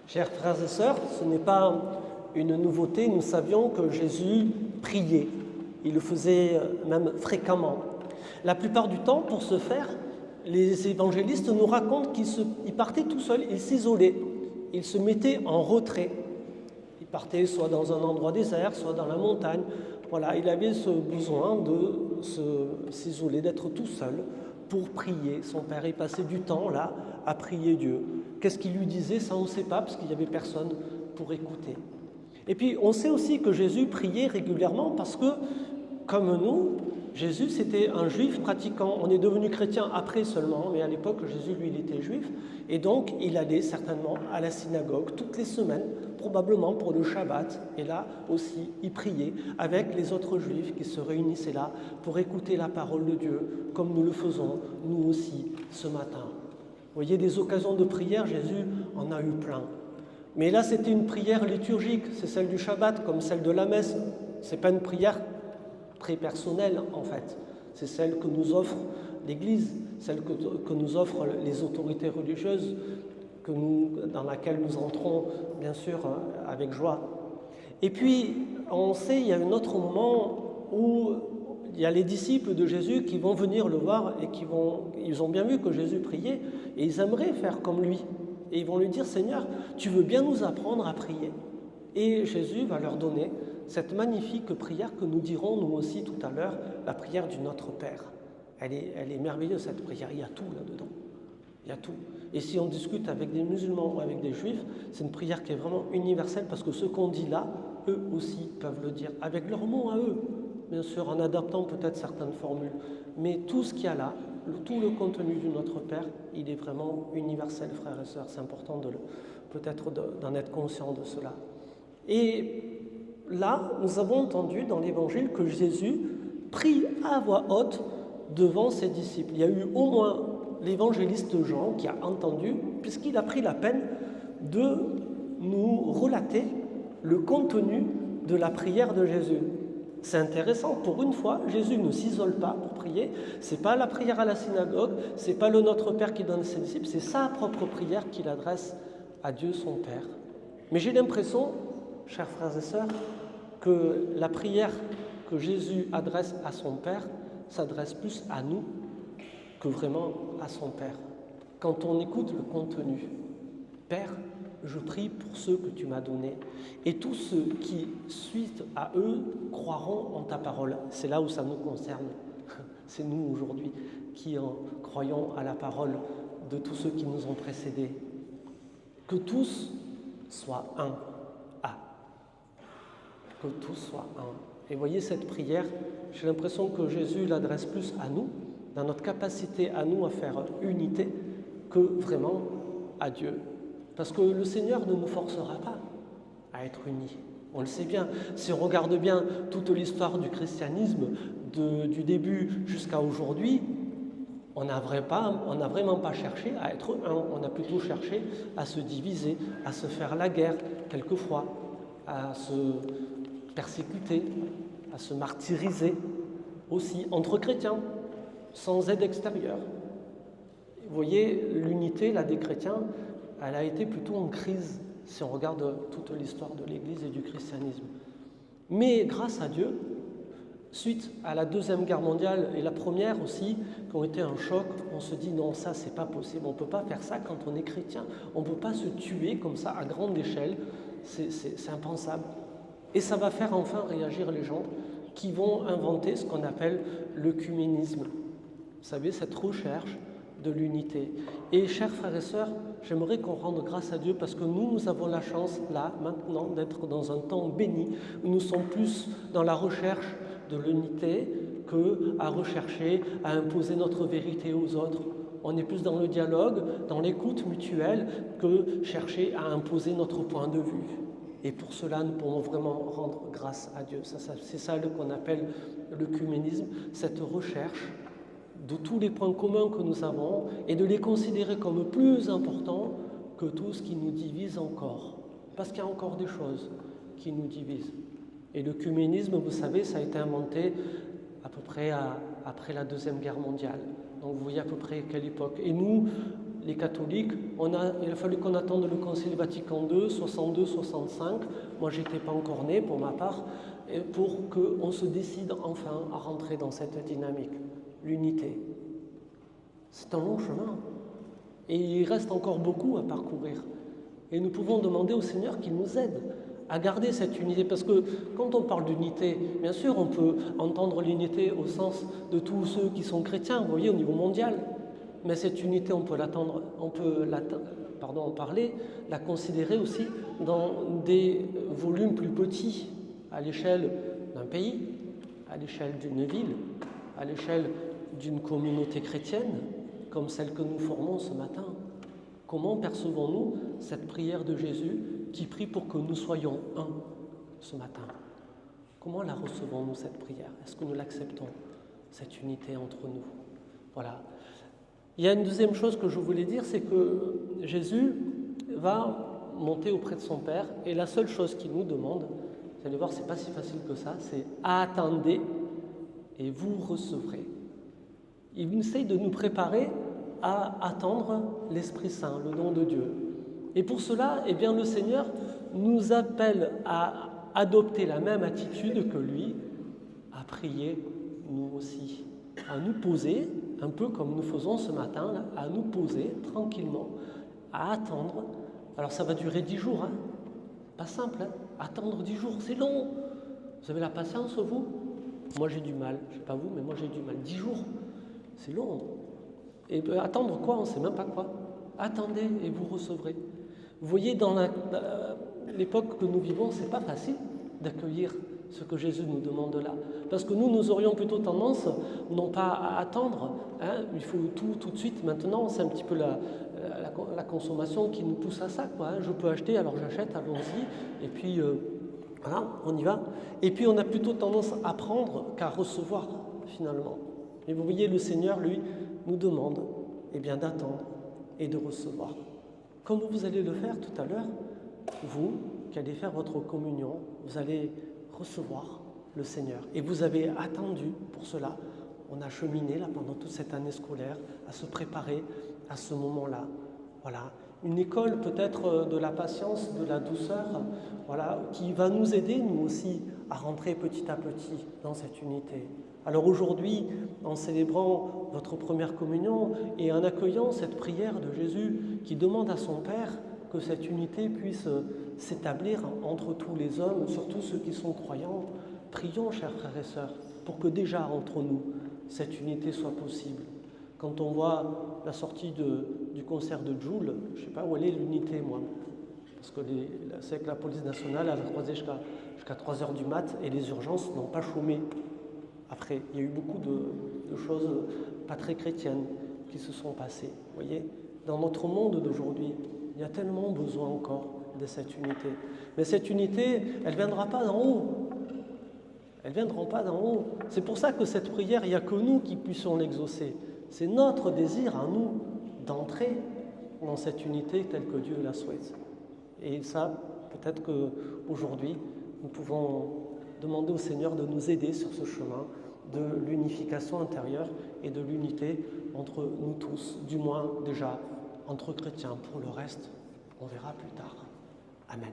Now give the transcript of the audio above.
Chers frères et sœurs, ce n'est pas une nouveauté, nous savions que Jésus priait. Il le faisait même fréquemment. La plupart du temps, pour ce faire, les évangélistes nous racontent qu'il partait tout seul, il s'isolait, il se mettait en retrait. Il partait soit dans un endroit désert, soit dans la montagne. Voilà, il avait ce besoin de s'isoler, d'être tout seul pour prier son Père. Il passait du temps là à prier Dieu. Qu'est-ce qu'il lui disait? Ça on ne sait pas parce qu'il n'y avait personne pour écouter. Et puis on sait aussi que Jésus priait régulièrement parce que, comme nous, Jésus c'était un juif pratiquant. On est devenu chrétien après seulement, mais à l'époque Jésus lui il était juif. Et donc il allait certainement à la synagogue toutes les semaines, probablement pour le Shabbat. Et là aussi il priait avec les autres juifs qui se réunissaient là pour écouter la parole de Dieu, comme nous le faisons nous aussi ce matin. Vous voyez, des occasions de prière, Jésus en a eu plein. Mais là, c'était une prière liturgique, c'est celle du Shabbat, comme celle de la messe. Ce n'est pas une prière très personnelle, en fait. C'est celle que nous offre l'Église, celle que nous offrent les autorités religieuses, dans laquelle nous entrons, bien sûr, avec joie. Et puis, on sait, il y a un autre moment où il y a les disciples de Jésus qui vont venir le voir et ils ont bien vu que Jésus priait et ils aimeraient faire comme lui. Et ils vont lui dire, Seigneur, tu veux bien nous apprendre à prier? Et Jésus va leur donner cette magnifique prière que nous dirons nous aussi tout à l'heure, la prière du Notre Père. Elle est merveilleuse cette prière, il y a tout là-dedans. Il y a tout. Et si on discute avec des musulmans ou avec des juifs, c'est une prière qui est vraiment universelle parce que ce qu'on dit là, eux aussi peuvent le dire avec leurs mots à eux. Bien sûr, en adaptant peut-être certaines formules. Mais tout ce qu'il y a là, tout le contenu du Notre Père, il est vraiment universel, frères et sœurs. C'est important peut-être d'en être conscient de cela. Et là, nous avons entendu dans l'Évangile que Jésus prie à voix haute devant ses disciples. Il y a eu au moins l'évangéliste Jean qui a entendu, puisqu'il a pris la peine de nous relater le contenu de la prière de Jésus. C'est intéressant, pour une fois, Jésus ne s'isole pas pour prier, c'est pas la prière à la synagogue, c'est pas le Notre Père qui donne à ses disciples, c'est sa propre prière qu'il adresse à Dieu son Père. Mais j'ai l'impression, chers frères et sœurs, que la prière que Jésus adresse à son Père s'adresse plus à nous que vraiment à son Père. Quand on écoute le contenu, Père, je prie pour ceux que tu m'as donnés, et tous ceux qui, suite à eux, croiront en ta parole. C'est là où ça nous concerne. C'est nous aujourd'hui qui en croyons à la parole de tous ceux qui nous ont précédés. Que tous soient un. Que tous soient un. Et voyez cette prière, j'ai l'impression que Jésus l'adresse plus à nous, dans notre capacité à nous à faire unité, que vraiment à Dieu. Parce que le Seigneur ne nous forcera pas à être unis. On le sait bien. Si on regarde bien toute l'histoire du christianisme, du début jusqu'à aujourd'hui, on n'a vraiment pas cherché à être un. On a plutôt cherché à se diviser, à se faire la guerre quelquefois, à se persécuter, à se martyriser aussi entre chrétiens, sans aide extérieure. Vous voyez, l'unité là, des chrétiens, elle a été plutôt en crise si on regarde toute l'histoire de l'Église et du christianisme. Mais grâce à Dieu, suite à la Deuxième Guerre mondiale et la Première aussi, qui ont été un choc, on se dit non, ça c'est pas possible, on ne peut pas faire ça quand on est chrétien, on ne peut pas se tuer comme ça à grande échelle, c'est impensable. Et ça va faire enfin réagir les gens qui vont inventer ce qu'on appelle l'œcuménisme. Vous savez, cette recherche de l'unité. Et chers frères et sœurs, j'aimerais qu'on rende grâce à Dieu parce que nous avons la chance, là, maintenant, d'être dans un temps béni où nous sommes plus dans la recherche de l'unité qu'à rechercher, à imposer notre vérité aux autres. On est plus dans le dialogue, dans l'écoute mutuelle que chercher à imposer notre point de vue. Et pour cela, nous pouvons vraiment rendre grâce à Dieu. C'est ça qu'on appelle l'œcuménisme, cette recherche de tous les points communs que nous avons et de les considérer comme plus importants que tout ce qui nous divise encore. Parce qu'il y a encore des choses qui nous divisent. Et l'œcuménisme, vous savez, ça a été inventé à peu près après la Deuxième Guerre mondiale. Donc vous voyez à peu près quelle époque. Et nous, les catholiques, il a fallu qu'on attende le Concile Vatican II, 62-65, moi j'étais pas encore né pour ma part, pour qu'on se décide enfin à rentrer dans cette dynamique, l'unité. C'est un long chemin, et il reste encore beaucoup à parcourir. Et nous pouvons demander au Seigneur qu'il nous aide à garder cette unité, parce que quand on parle d'unité, bien sûr on peut entendre l'unité au sens de tous ceux qui sont chrétiens, vous voyez, au niveau mondial, mais cette unité on peut en parler, la considérer aussi dans des volumes plus petits, à l'échelle d'un pays, à l'échelle d'une ville, à l'échelle d'une communauté chrétienne, comme celle que nous formons ce matin. Comment percevons-nous cette prière de Jésus qui prie pour que nous soyons un ce matin? Comment la recevons-nous, cette prière? Est-ce que nous l'acceptons, cette unité entre nous? Voilà. Il y a une deuxième chose que je voulais dire, c'est que Jésus va monter auprès de son Père, et la seule chose qu'il nous demande, vous allez voir, c'est pas si facile que ça, c'est « attendez et vous recevrez ». Il essaye de nous préparer à attendre l'Esprit Saint, le don de Dieu. Et pour cela, eh bien, le Seigneur nous appelle à adopter la même attitude que lui, à prier nous aussi, à nous poser, un peu comme nous faisons ce matin, là, à nous poser tranquillement, à attendre. Alors ça va durer 10 jours, hein. Pas simple, hein. Attendre 10 jours, c'est long. Vous avez la patience, vous? Moi j'ai du mal, je ne sais pas vous, mais moi j'ai du mal. 10 jours, c'est long. Et attendre quoi? On ne sait même pas quoi. Attendez et vous recevrez. Vous voyez, dans l'époque que nous vivons, c'est pas facile d'accueillir ce que Jésus nous demande là. Parce que nous aurions plutôt tendance, non pas à attendre, hein, il faut tout de suite, maintenant, c'est un petit peu la consommation qui nous pousse à ça, quoi, hein. Je peux acheter, alors j'achète, allons-y, et puis voilà, on y va. Et puis on a plutôt tendance à prendre qu'à recevoir, finalement. Et vous voyez, le Seigneur, lui, nous demande bien d'attendre et de recevoir. Comme vous allez le faire tout à l'heure, vous qui allez faire votre communion, vous allez recevoir le Seigneur. Et vous avez attendu pour cela. On a cheminé là pendant toute cette année scolaire à se préparer à ce moment-là. Voilà, une école peut-être de la patience, de la douceur, voilà, qui va nous aider nous aussi à rentrer petit à petit dans cette unité. Alors aujourd'hui, en célébrant votre première communion et en accueillant cette prière de Jésus qui demande à son Père que cette unité puisse s'établir entre tous les hommes, surtout ceux qui sont croyants, prions, chers frères et sœurs, pour que déjà entre nous, cette unité soit possible. Quand on voit la sortie du concert de Joule, je ne sais pas où elle est l'unité, moi, parce que c'est que la police nationale a croisé jusqu'à 3 heures du mat et les urgences n'ont pas chômé. Après, il y a eu beaucoup de choses pas très chrétiennes qui se sont passées. Vous voyez, dans notre monde d'aujourd'hui, il y a tellement besoin encore de cette unité. Mais cette unité, elle ne viendra pas d'en haut. Elles ne viendront pas d'en haut. C'est pour ça que cette prière, il n'y a que nous qui puissions l'exaucer. C'est notre désir à nous d'entrer dans cette unité telle que Dieu la souhaite. Et ça, peut-être qu'aujourd'hui, nous pouvons demander au Seigneur de nous aider sur ce chemin de l'unification intérieure et de l'unité entre nous tous, du moins déjà entre chrétiens. Pour le reste, on verra plus tard. Amen.